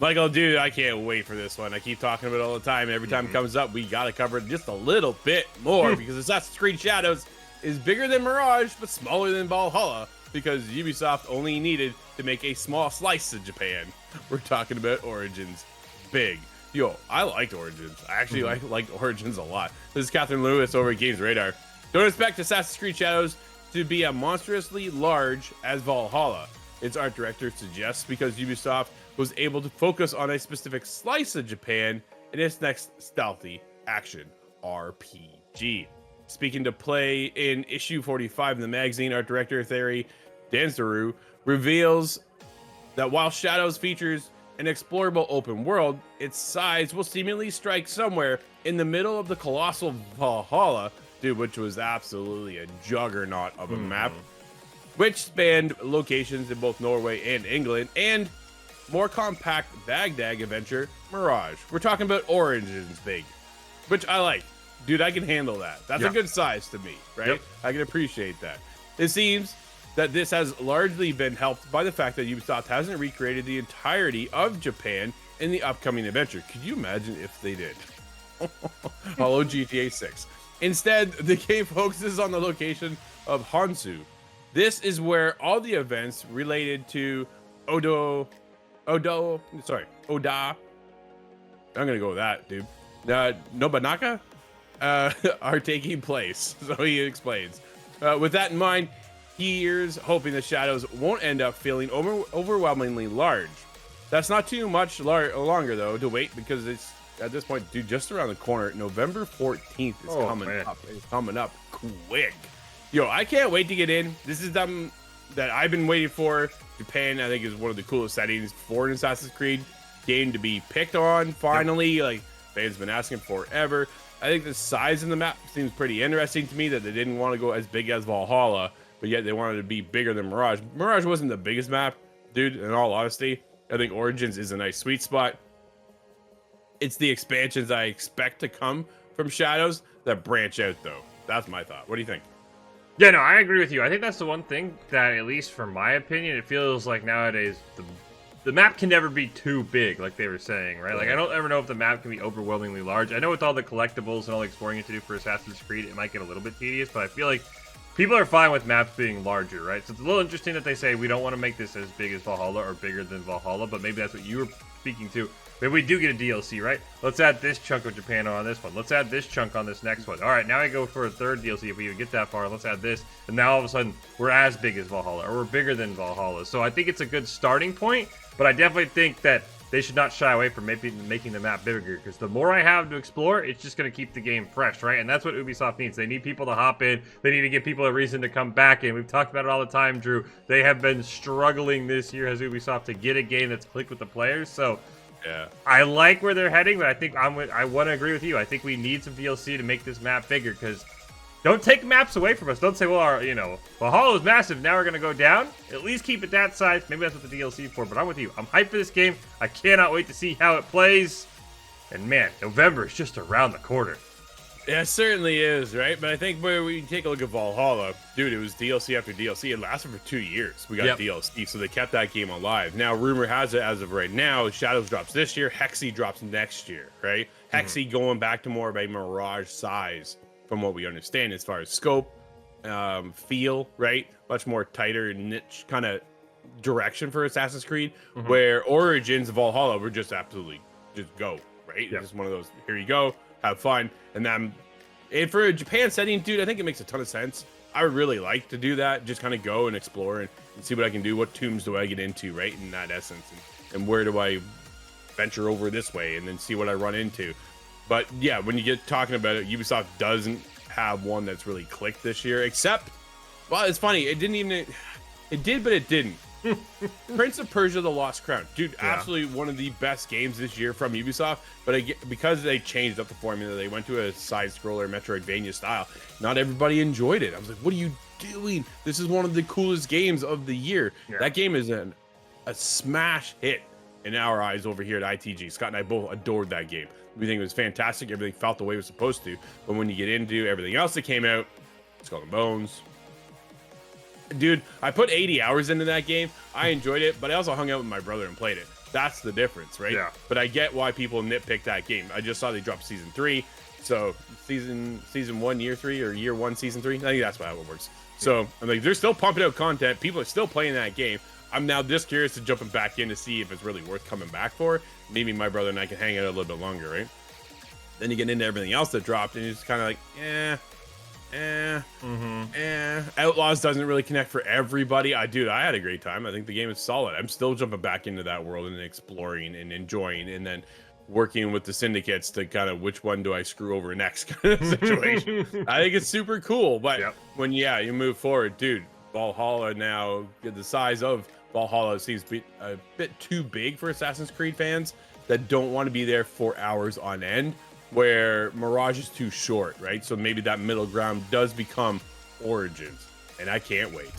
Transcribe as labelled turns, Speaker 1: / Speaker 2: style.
Speaker 1: Michael, dude, I can't wait for this one. I keep talking about it all the time. Every time it comes up, we got to cover it just a little bit more because Assassin's Creed Shadows is bigger than Mirage, but smaller than Valhalla because Ubisoft only needed to make a small slice of Japan. We're talking about Origins. Big. Yo, I liked Origins. I actually liked Origins a lot. This is Catherine Lewis over at Games Radar. Don't expect Assassin's Creed Shadows to be as monstrously large as Valhalla. Its art director suggests because Ubisoft was able to focus on a specific slice of Japan in its next stealthy action RPG. Speaking to play in issue 45 of the magazine, art director Thierry Dansereau reveals that while Shadows features an explorable open world, its size will seemingly strike somewhere in the middle of the colossal Valhalla, dude, which was absolutely a juggernaut of a map, which spanned locations in both Norway and England, and more compact Baghdad adventure, Mirage. We're talking about Origins big, which I like. Dude, I can handle that. That's a good size to me, right? Yep. I can appreciate that. It seems that this has largely been helped by the fact that Ubisoft hasn't recreated the entirety of Japan in the upcoming adventure. Could you imagine if they did? Hello, GTA 6. Instead, the game focuses on the location of Honshu. This is where all the events related to Oda. I'm gonna go with that, dude. Nobunaga are taking place. So he explains. With that in mind, here's hoping the Shadows won't end up feeling overwhelmingly large. That's not too much longer though to wait because it's at this point, dude, just around the corner. November 14th is coming up. It's coming up quick. Yo, I can't wait to get in. This is something that I've been waiting for. Japan, I think, is one of the coolest settings for an Assassin's Creed game to be picked on, finally. Yep. Like, fans been asking forever. I think the size of the map seems pretty interesting to me, that they didn't want to go as big as Valhalla, but yet they wanted to be bigger than Mirage. Mirage wasn't the biggest map, dude, in all honesty. I think Origins is a nice sweet spot. It's the expansions I expect to come from Shadows that branch out, though. That's my thought. What do you think?
Speaker 2: Yeah, no, I agree with you. I think that's the one thing that, at least from my opinion, it feels like nowadays the map can never be too big, like they were saying, right? Like, I don't ever know if the map can be overwhelmingly large. I know with all the collectibles and all the exploring you have to do for Assassin's Creed, it might get a little bit tedious, but I feel like people are fine with maps being larger, right? So it's a little interesting that they say we don't want to make this as big as Valhalla or bigger than Valhalla, but maybe that's what you were speaking to. Maybe we do get a DLC, right? Let's add this chunk of Japan on this one. Let's add this chunk on this next one. All right, now I go for a third DLC if we even get that far. Let's add this. And now all of a sudden, we're as big as Valhalla, or we're bigger than Valhalla. So I think it's a good starting point, but I definitely think that they should not shy away from making the map bigger, because the more I have to explore, it's just going to keep the game fresh, right? And that's what Ubisoft needs. They need people to hop in. They need to give people a reason to come back in. We've talked about it all the time, Drew. They have been struggling this year as Ubisoft to get a game that's clicked with the players. So yeah, I like where they're heading, but I think I want to agree with you. I think we need some DLC to make this map bigger, because don't take maps away from us. Don't say, well, Valhalla is massive, now we're going to go down. At least keep it that size. Maybe that's what the DLC is for, but I'm with you. I'm hyped for this game. I cannot wait to see how it plays. And man, November is just around the corner.
Speaker 1: Yeah, it certainly is, right? But I think where we take a look at Valhalla, dude, it was DLC after DLC. It lasted for 2 years. We got DLC, so they kept that game alive. Now, rumor has it, as of right now, Shadows drops this year, Hexy drops next year, right? Hexy going back to more of a Mirage size, from what we understand, as far as scope, feel, right? Much more tighter niche kind of direction for Assassin's Creed, where Origins, Valhalla were just absolutely just go, right? It's just one of those, here you go, have fun. And then, and for a Japan setting, dude, I think it makes a ton of sense. I would really like to do that, just kind of go and explore and see what I can do. What tombs do I get into, right? In that essence, and where do I venture over this way, and then see what I run into. But yeah, when you get talking about it, Ubisoft doesn't have one that's really clicked this year, except, well, it's funny. It did, but it didn't. Prince of Persia: The Lost Crown, dude, absolutely one of the best games this year from Ubisoft. But because they changed up the formula, they went to a side-scroller Metroidvania style. Not everybody enjoyed it. I was like, what are you doing? This is one of the coolest games of the year. That game is a smash hit in our eyes over here at ITG. Scott and I both adored that game. We think it was fantastic. Everything felt the way it was supposed to. But when you get into everything else that came out, Skull and Bones, dude, I put 80 hours into that game. I enjoyed it, but I also hung out with my brother and played it. That's the difference, right?
Speaker 2: Yeah.
Speaker 1: But I get why people nitpick that game. I just saw they dropped season 3. So season 1, year 3, or year 1, season 3. I think that's how it works. So I'm like, they're still pumping out content. People are still playing that game. I'm now just curious to jumping back in to see if it's really worth coming back for. Maybe my brother and I can hang out a little bit longer, right? Then you get into everything else that dropped, and it's kind of like, Outlaws doesn't really connect for everybody. I had a great time. I think the game is solid. I'm still jumping back into that world and exploring and enjoying, and then working with the syndicates to kind of which one do I screw over next kind of situation. I think it's super cool. But when you move forward, dude, Valhalla now, the size of Valhalla seems to be a bit too big for Assassin's Creed fans that don't want to be there for hours on end, where Mirage is too short, right? So maybe that middle ground does become Origins, and I can't wait.